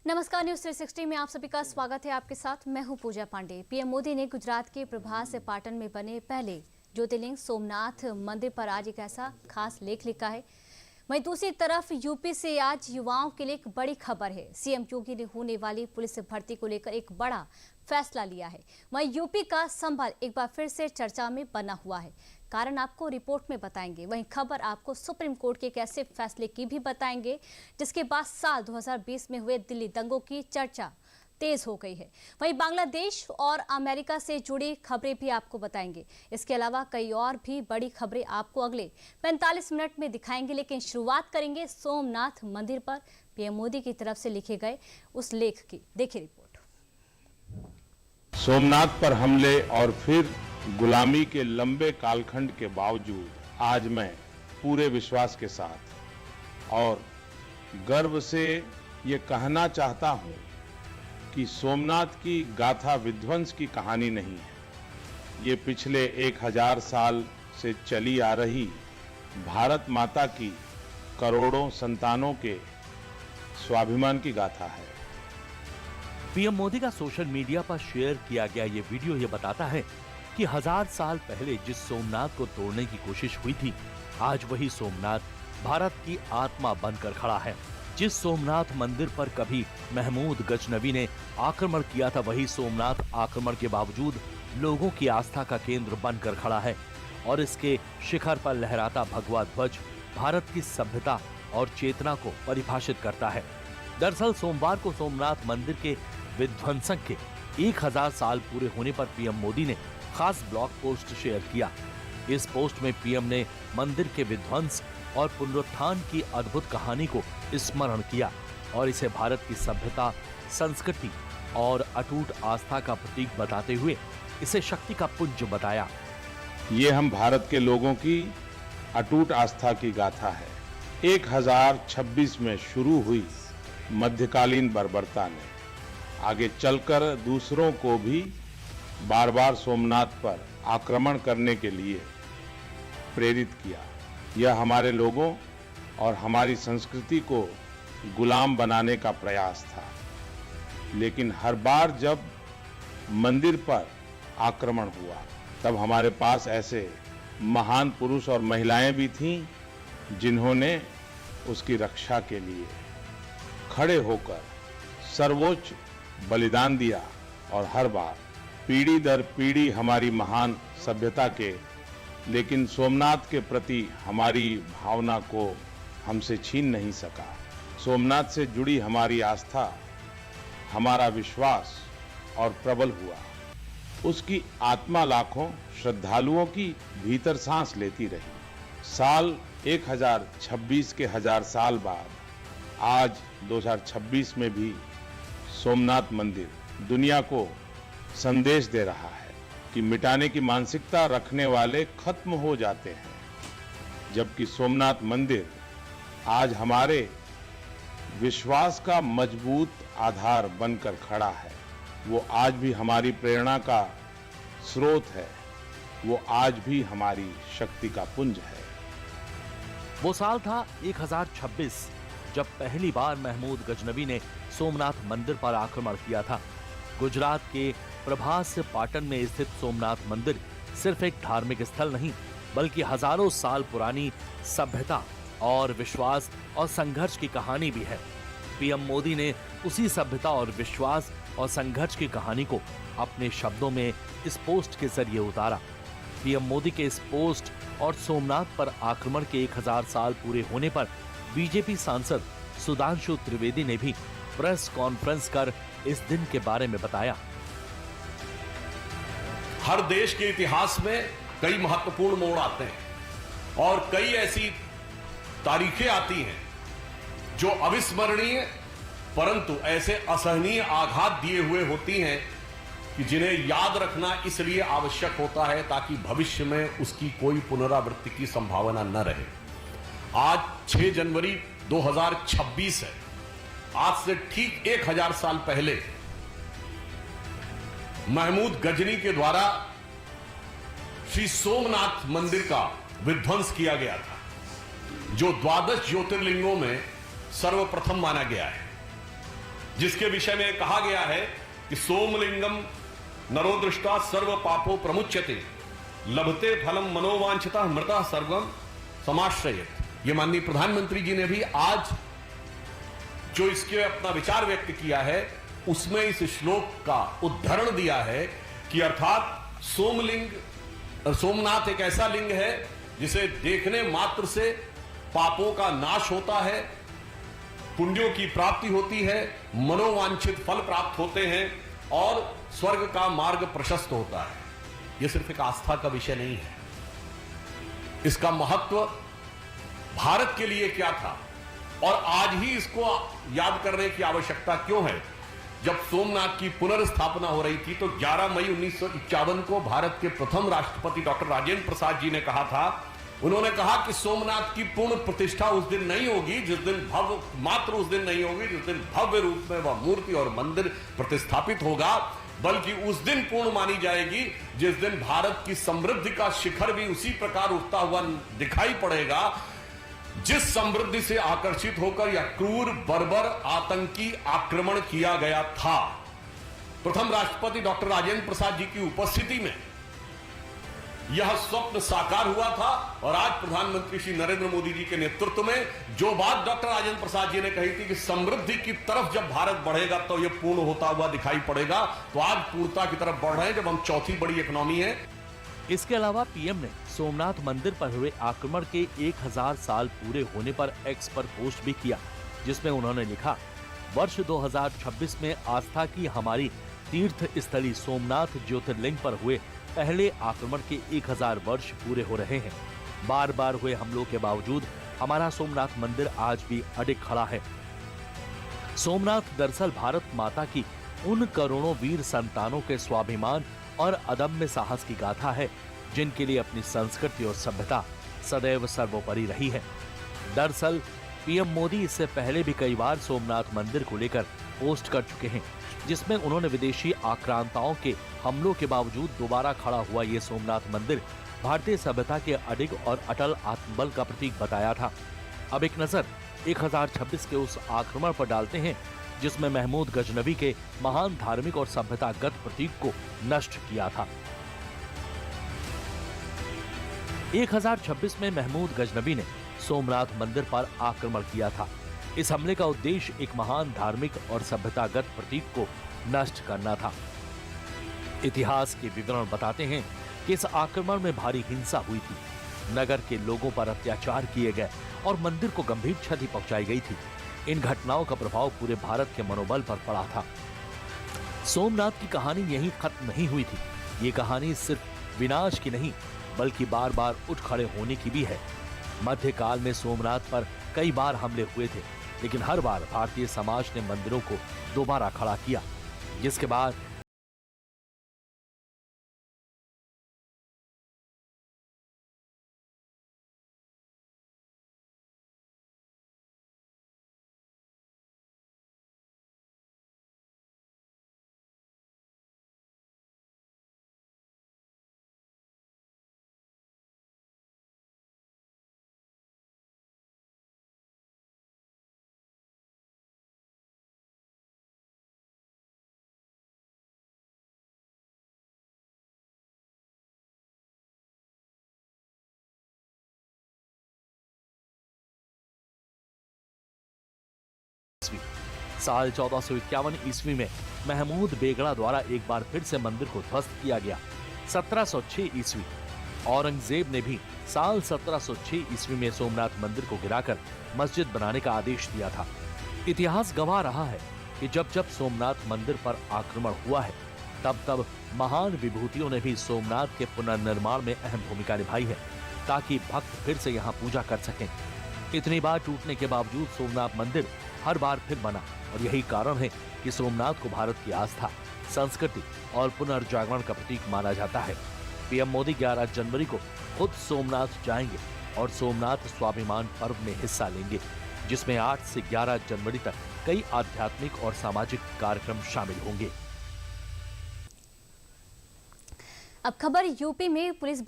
नमस्कार, न्यूज 360 में आप सभी का स्वागत है। आपके साथ मैं हूं पूजा पांडे। पीएम मोदी ने गुजरात के प्रभास पाटन में बने पहले ज्योतिर्लिंग सोमनाथ मंदिर पर आज एक ऐसा खास लेख लिखा है। वहीं दूसरी तरफ यूपी से आज युवाओं के लिए एक बड़ी खबर है। सीएम योगी ने होने वाली पुलिस भर्ती को लेकर एक बड़ा फैसला लिया है। वहीं यूपी का संभल एक बार फिर से चर्चा में बना हुआ है। कारण आपको रिपोर्ट में बताएंगे। वहीं खबर आपको सुप्रीम कोर्ट के एक ऐसे फैसले की भी बताएंगे जिसके बाद साल 2020 में हुए दिल्ली दंगों की चर्चा तेज हो गई है। वहीं बांग्लादेश और अमेरिका से जुड़ी खबरें भी आपको बताएंगे। इसके अलावा कई और भी बड़ी खबरें आपको अगले 45 मिनट में दिखाएंगे। लेकिन शुरुआत करेंगे सोमनाथ मंदिर पर पीएम मोदी की तरफ से लिखे गए उस लेख की। देखिए रिपोर्ट। सोमनाथ पर हमले और फिर गुलामी के लंबे कालखंड के बावजूद आज मैं पूरे विश्वास के साथ और गर्व से ये कहना चाहता हूँ कि सोमनाथ की गाथा विध्वंस की कहानी नहीं है। ये पिछले 1000 साल से चली आ रही भारत माता की करोड़ों संतानों के स्वाभिमान की गाथा है। पीएम मोदी का सोशल मीडिया पर शेयर किया गया ये वीडियो ये बताता है कि 1000 साल पहले जिस सोमनाथ को तोड़ने की कोशिश हुई थी, आज वही सोमनाथ भारत की आत्मा बनकर खड़ा है। जिस सोमनाथ मंदिर पर कभी महमूद गजनवी ने आक्रमण किया था, वही सोमनाथ आक्रमण के बावजूद लोगों की आस्था का केंद्र बनकर खड़ा है और इसके शिखर पर लहराता भगवा ध्वज भारत की सभ्यता और चेतना को परिभाषित करता है। दरअसल सोमवार को सोमनाथ मंदिर के विध्वंसक के 1000 साल पूरे होने पर पीएम मोदी ने खास ब्लॉग पोस्ट शेयर किया। इस पोस्ट में पीएम ने मंदिर के विध्वंस और पुनरुत्थान की अद्भुत कहानी को स्मरण किया और इसे भारत की सभ्यता, संस्कृति और अटूट आस्था का प्रतीक बताते हुए इसे शक्ति का पुंज बताया। ये हम भारत के लोगों की अटूट आस्था की गाथा है। 1026 में शुरू हुई मध्यकालीन बर्बरता ने आगे चलकर दूसरों को भी बार बार सोमनाथ पर आक्रमण करने के लिए प्रेरित किया। यह हमारे लोगों और हमारी संस्कृति को गुलाम बनाने का प्रयास था। लेकिन हर बार जब मंदिर पर आक्रमण हुआ तब हमारे पास ऐसे महान पुरुष और महिलाएं भी थीं जिन्होंने उसकी रक्षा के लिए खड़े होकर सर्वोच्च बलिदान दिया और हर बार पीढ़ी दर पीढ़ी हमारी महान सभ्यता के, लेकिन सोमनाथ के प्रति हमारी भावना को हमसे छीन नहीं सका। सोमनाथ से जुड़ी हमारी आस्था, हमारा विश्वास और प्रबल हुआ। उसकी आत्मा लाखों श्रद्धालुओं की भीतर सांस लेती रही। साल 1026 के 1000 साल बाद आज 2026 में भी सोमनाथ मंदिर दुनिया को संदेश दे रहा है कि मिटाने की मानसिकता रखने वाले खत्म हो जाते हैं, जबकि सोमनाथ मंदिर आज हमारे विश्वास का मजबूत आधार बनकर खड़ा है। वो आज भी हमारी प्रेरणा का स्रोत है। वो आज भी हमारी शक्ति का पुंज है। वो साल था 1026 जब पहली बार महमूद गजनवी ने सोमनाथ मंदिर पर आक्रमण किया था। गुजरात के प्रभास पाटन में स्थित सोमनाथ मंदिर सिर्फ एक धार्मिक स्थल नहीं, बल्कि हजारों साल पुरानी सभ्यता और विश्वास और संघर्ष की कहानी भी है। पीएम मोदी ने उसी सभ्यता और विश्वास और संघर्ष की कहानी को अपने शब्दों में इस पोस्ट के जरिए उतारा। पीएम मोदी के इस पोस्ट और सोमनाथ पर आक्रमण के 1000 साल पूरे होने पर बीजेपी सांसद सुधांशु त्रिवेदी ने भी प्रेस कॉन्फ्रेंस कर इस दिन के बारे में बताया। हर देश के इतिहास में कई महत्वपूर्ण मोड़ आते हैं और कई ऐसी तारीखें आती हैं जो अविस्मरणीय परंतु ऐसे असहनीय आघात दिए हुए होती हैं कि जिन्हें याद रखना इसलिए आवश्यक होता है ताकि भविष्य में उसकी कोई पुनरावृत्ति की संभावना न रहे। आज 6 जनवरी 2026 है। आज से ठीक 1000 साल पहले महमूद गजनी के द्वारा श्री सोमनाथ मंदिर का विध्वंस किया गया था, जो द्वादश ज्योतिर्लिंगों में सर्वप्रथम माना गया है। जिसके विषय में कहा गया है कि सोमलिंगम नरोदृष्टा सर्व पापो प्रमुच्यते लभते फलम मनोवांछिता मृता सर्वम समाश्रयेत। ये माननीय प्रधानमंत्री जी ने भी आज जो इसके अपना विचार व्यक्त किया है उसमें इस श्लोक का उद्धरण दिया है कि अर्थात सोमनाथ एक ऐसा लिंग है जिसे देखने मात्र से पापों का नाश होता है, पुण्यों की प्राप्ति होती है, मनोवांछित फल प्राप्त होते हैं और स्वर्ग का मार्ग प्रशस्त होता है। यह सिर्फ एक आस्था का विषय नहीं है, इसका महत्व भारत के लिए क्या था और आज ही इसको याद करने की आवश्यकता क्यों है। जब सोमनाथ की पुनर्स्थापना हो रही थी तो 11 मई 1951 को भारत के प्रथम राष्ट्रपति डॉक्टर राजेंद्र प्रसाद जी ने कहा था, उन्होंने कहा कि सोमनाथ की पूर्ण प्रतिष्ठा उस दिन नहीं होगी जिस दिन उस दिन नहीं होगी जिस दिन भव्य रूप में वह मूर्ति और मंदिर प्रतिष्ठापित होगा, बल्कि उस दिन पूर्ण मानी जाएगी जिस दिन भारत की समृद्धि का शिखर भी उसी प्रकार उठता हुआ दिखाई पड़ेगा जिस समृद्धि से आकर्षित होकर यह क्रूर बर्बर आतंकी आक्रमण किया गया था। प्रथम राष्ट्रपति डॉक्टर राजेंद्र प्रसाद जी की उपस्थिति में यह स्वप्न साकार हुआ था और आज प्रधानमंत्री श्री नरेंद्र मोदी जी के नेतृत्व में जो बात डॉक्टर राजेंद्र प्रसाद जी ने कही थी कि समृद्धि की तरफ जब भारत बढ़ेगा तो यह पूर्ण होता हुआ दिखाई पड़ेगा, तो आज पूर्णता की तरफ बढ़ रहे हैं जब हम चौथी बड़ी इकोनॉमी है। इसके अलावा पीएम ने सोमनाथ मंदिर पर हुए आक्रमण के 1000 साल पूरे होने पर एक्स पर पोस्ट भी किया, जिसमें उन्होंने लिखा, वर्ष 2026 में आस्था की हमारी तीर्थ स्थली सोमनाथ ज्योतिर्लिंग पर हुए पहले आक्रमण के 1000 वर्ष पूरे हो रहे हैं। बार बार हुए हमलों के बावजूद हमारा सोमनाथ मंदिर आज भी अडिग खड़ा है। सोमनाथ दरअसल भारत माता की उन करोड़ों वीर संतानों के स्वाभिमान और अदम्य साहस की गाथा है जिनके लिए अपनी संस्कृति और सभ्यता सदैव सर्वोपरि रही है। दरअसल पीएम मोदी इससे पहले भी कई बार सोमनाथ मंदिर को लेकर पोस्ट कर चुके हैं, जिसमें उन्होंने विदेशी आक्रांताओं के हमलों के बावजूद दोबारा खड़ा हुआ ये सोमनाथ मंदिर भारतीय सभ्यता के अडिग और अटल आत्मबल का प्रतीक बताया था। अब एक नजर 1026 के उस आक्रमण पर डालते हैं जिसमें महमूद गजनवी के महान धार्मिक और सभ्यतागत प्रतीक को नष्ट किया था। 1026 में महमूद गजनवी ने सोमनाथ मंदिर पर आक्रमण किया था। इस हमले का उद्देश्य एक महान धार्मिक और सभ्यतागत प्रतीक को नष्ट करना था। इतिहास के विवरण बताते हैं कि इस आक्रमण में भारी हिंसा हुई थी, नगर के लोगों पर अत्याचार किए गए और मंदिर को गंभीर क्षति पहुंचाई गई थी। इन घटनाओं का प्रभाव पूरे भारत के मनोबल पर पड़ा था। सोमनाथ की कहानी यहीं खत्म नहीं हुई थी। ये कहानी सिर्फ विनाश की नहीं बल्कि बार बार उठ खड़े होने की भी है। मध्यकाल में सोमनाथ पर कई बार हमले हुए थे, लेकिन हर बार भारतीय समाज ने मंदिरों को दोबारा खड़ा किया, जिसके बाद साल 1451 ईस्वी में महमूद बेगड़ा द्वारा एक बार फिर से मंदिर को ध्वस्त किया गया। 1706 ईस्वी औरंगजेब ने भी साल 1706 ईस्वी में सोमनाथ मंदिर को गिराकर मस्जिद बनाने का आदेश दिया था। इतिहास गवाह रहा है कि जब जब सोमनाथ मंदिर पर आक्रमण हुआ है तब तब महान विभूतियों ने भी सोमनाथ के पुनर्निर्माण में अहम भूमिका निभाई है, ताकि भक्त फिर से यहाँ पूजा कर सकें। इतनी बार टूटने के बावजूद सोमनाथ मंदिर हर बार फिर बना और यही कारण है कि सोमनाथ को भारत की आस्था, संस्कृति और पुनर्जागरण का प्रतीक माना जाता है। पीएम मोदी 11 जनवरी को खुद सोमनाथ जाएंगे और सोमनाथ स्वाभिमान पर्व में हिस्सा लेंगे, जिसमें 8 से 11 जनवरी तक कई आध्यात्मिक और सामाजिक कार्यक्रम शामिल होंगे। अब खबर यूपी में पुलिस